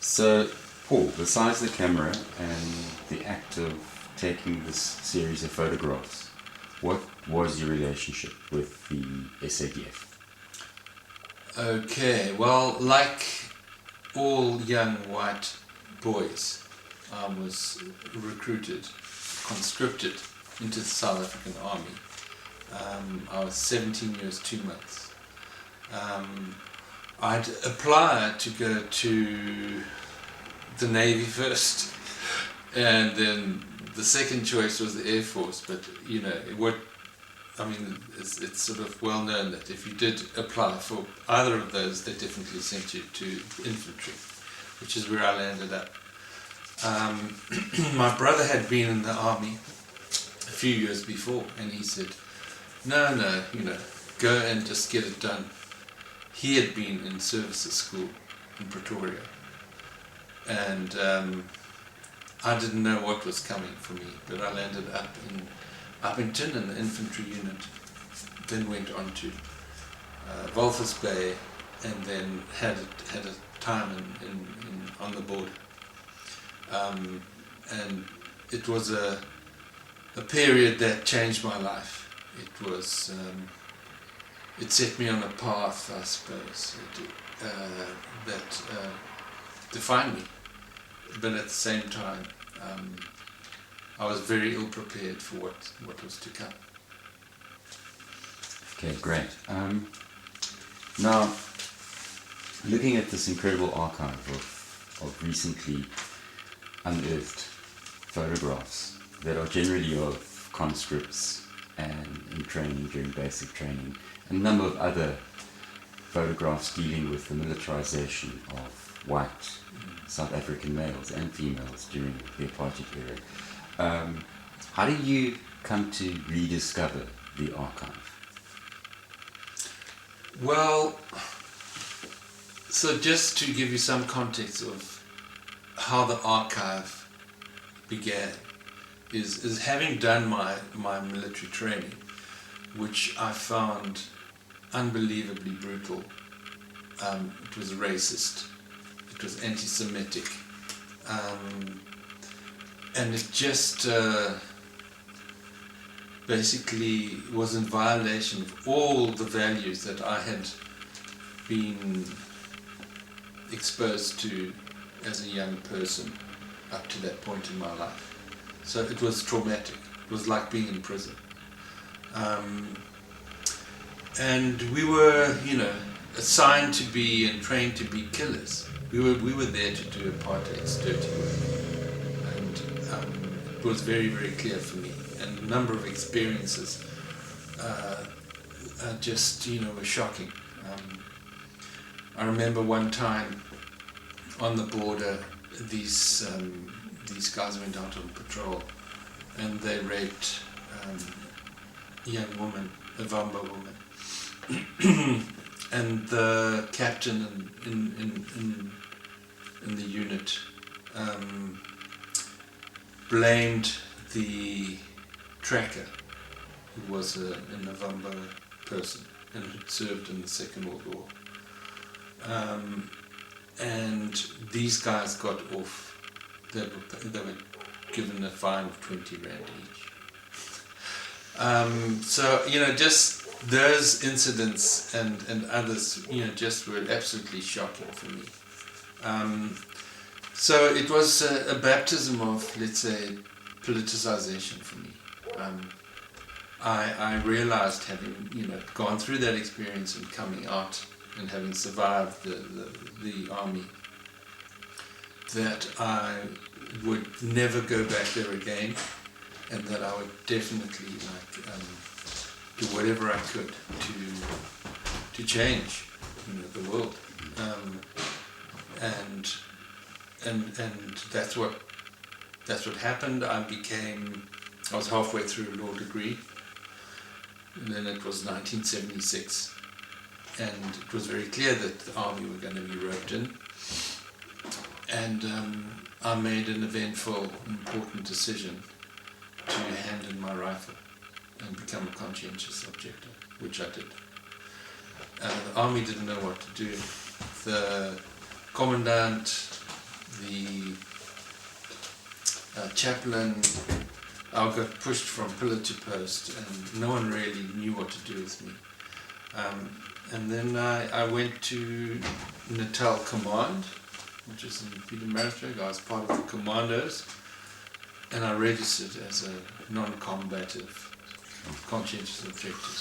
So, Paul, besides the camera and the act of taking this series of photographs, what was your relationship with the SADF? Okay, well, like all young white boys, I was recruited, conscripted into the South African Army. I was 17 years, 2 months. I'd applied to go to the Navy first, and then the second choice was the Air Force, but you know, it's sort of well known that if you did apply for either of those, they definitely sent you to infantry, which is where I landed up. My brother had been in the army a few years before, and he said, no, go and just get it done. He had been in services school in Pretoria, and I didn't know what was coming for me, but I landed up in Upington in the infantry unit, then went on to Walvis Bay, and then had a time on the border. And it was a period that changed my life. It set me on a path, I suppose, that defined me. But at the same time, I was very ill prepared for what was to come. Okay, great. Now, looking at this incredible archive of recently unearthed photographs that are generally of conscripts and in training during basic training, and a number of other photographs dealing with the militarization of white South African males and females during the apartheid era. How did you come to rediscover the archive? Well, so just to give you some context of how the archive began, is having done my military training, which I found unbelievably brutal. It was racist, it was anti-Semitic, and it just basically was in violation of all the values that I had been exposed to as a young person up to that point in my life. So it was traumatic. It was like being in prison. And we were, assigned to be and trained to be killers. We were there to do apartheid's dirty work. And it was very, very clear for me. And a number of experiences just, were shocking. I remember one time on the border, these guys went out on patrol, and they raped a young woman, a Vamba woman, and the captain in the unit blamed the tracker, who was a Vamba person and had served in the Second World War. And these guys got off. They were given a fine of 20 rand each. So, just those incidents and others, just were absolutely shocking for me. So it was a baptism of, let's say, politicization for me. I realized, having gone through that experience and coming out and having survived the army, that I would never go back there again, and that I would definitely do whatever I could to change the world, and that's what happened. I was halfway through a law degree, and then it was 1976, and it was very clear that the army were going to be roped in. And I made an eventful, important decision to hand in my rifle and become a conscientious objector, which I did. The army didn't know what to do. The commandant the chaplain. I got pushed from pillar to post, and no one really knew what to do with me. And then I went to Natal Command, which is in Pietermaritzburg. I was part of the commandos, and I registered as a non-combative, conscientious objector.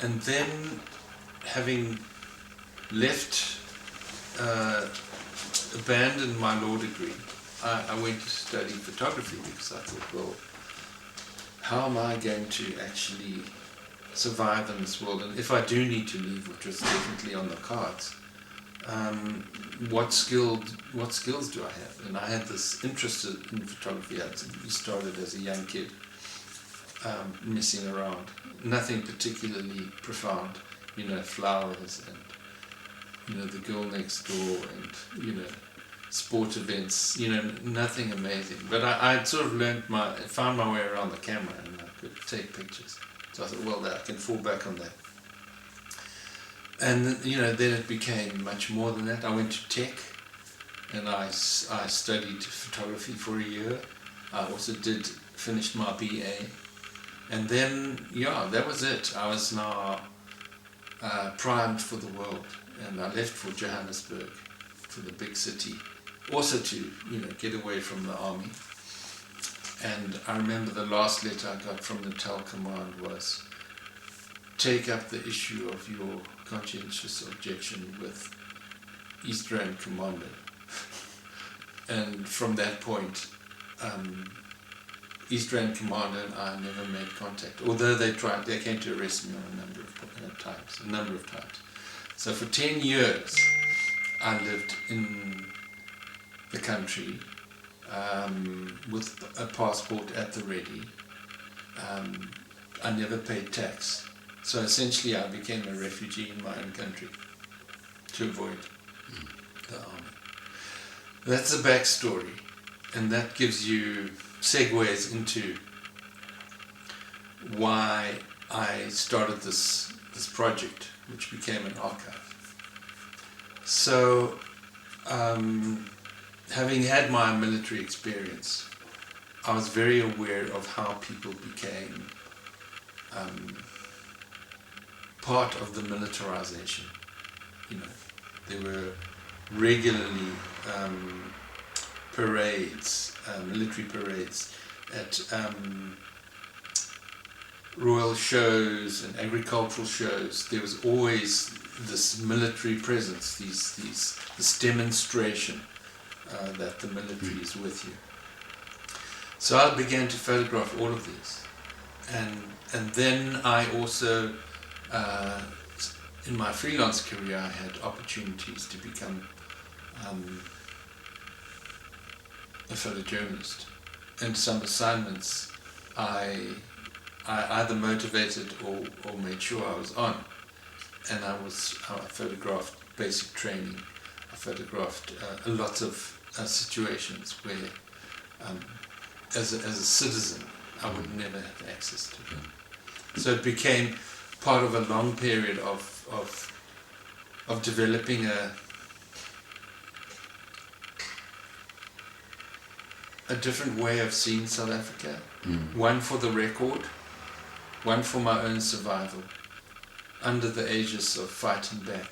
And then, having left, abandoned my law degree, I went to study photography because I thought, well, how am I going to actually survive in this world? And if I do need to leave, which was definitely on the cards, what skills do I have? And I had this interest in photography. I started as a young kid, messing around. Nothing particularly profound, flowers and, the girl next door and, sport events, nothing amazing. But I sort of found my way around the camera, and I could take pictures. So I thought, well, I can fall back on that. And, then it became much more than that. I went to tech, and I studied photography for a year. I also finished my BA. And then, that was it. I was now primed for the world. And I left for Johannesburg, for the big city, also to, get away from the army. And I remember the last letter I got from Natal Command was, take up the issue of your conscientious objection with East Rand Commando. And from that point, East Rand Commando and I never made contact, although they came to arrest me on a number of times. So for 10 years, I lived in the country with a passport at the ready. I never paid tax. So essentially I became a refugee in my own country to avoid the army. That's the backstory, and that gives you segues into why I started this project, which became an archive. So, having had my military experience, I was very aware of how people became part of the militarization. There were regularly parades, military parades at royal shows and agricultural shows. There was always this military presence, this demonstration that the military is with you. So I began to photograph all of these, and then I also, in my freelance career, I had opportunities to become a photojournalist, and some assignments I either motivated or made sure I was on, and I photographed basic training. I photographed a lot of situations where, as a citizen, I would never have access to them. So it became part of a long period of developing a different way of seeing South Africa. One for the record, one for my own survival, under the aegis of fighting back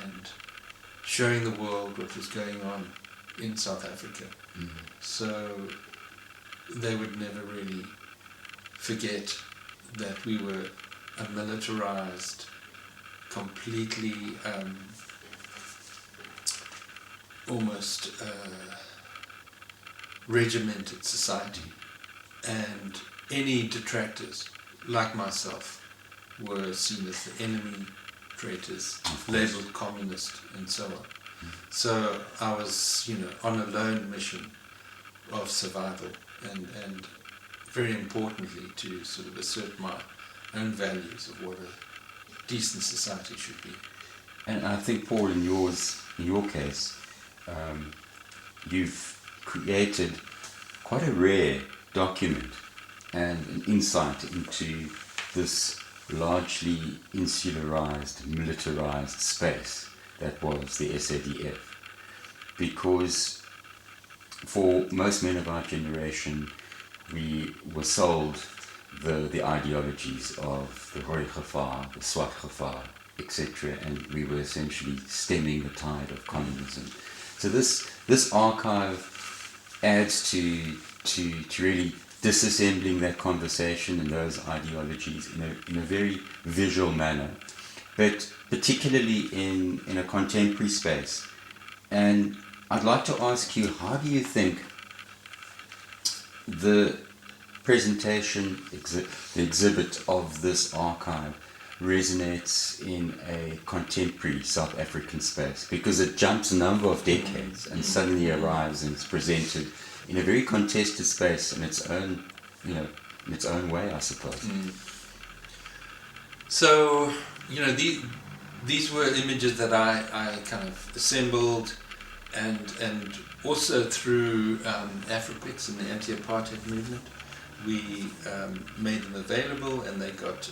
and showing the world what was going on in South Africa. So they would never really forget that we were a militarized, completely almost regimented society, and any detractors like myself were seen as the enemy, traitors, labeled communist, and so on. So I was, on a lone mission of survival, and very importantly to sort of assert my own values of what a decent society should be. And I think, Paul, in your case, you've created quite a rare document and an insight into this largely insularized, militarized space that was the SADF. Because for most men of our generation, we were sold the ideologies of the Rooi Gevaar, the Swart Gevaar, etc., and we were essentially stemming the tide of communism. So this archive adds to really disassembling that conversation and those ideologies in a very visual manner, but particularly in a contemporary space. And I'd like to ask you, how do you think the presentation, the exhibit of this archive resonates in a contemporary South African space? Because it jumps a number of decades and suddenly arrives and is presented in a very contested space in its own, in its own way, I suppose. So, these were images that I kind of assembled, and also through Afripix and the anti-apartheid movement, we made them available, and they got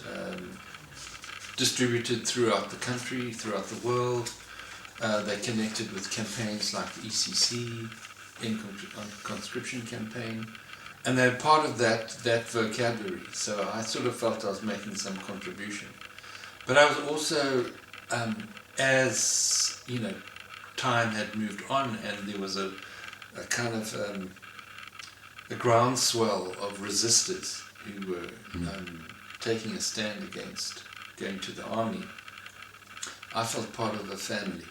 distributed throughout the country, throughout the world. They connected with campaigns like the ECC, conscription campaign, and they're part of that vocabulary. So I sort of felt I was making some contribution. But I was also, as time had moved on, and there was a kind of a groundswell of resistors who were taking a stand against going to the army. I felt part of a family,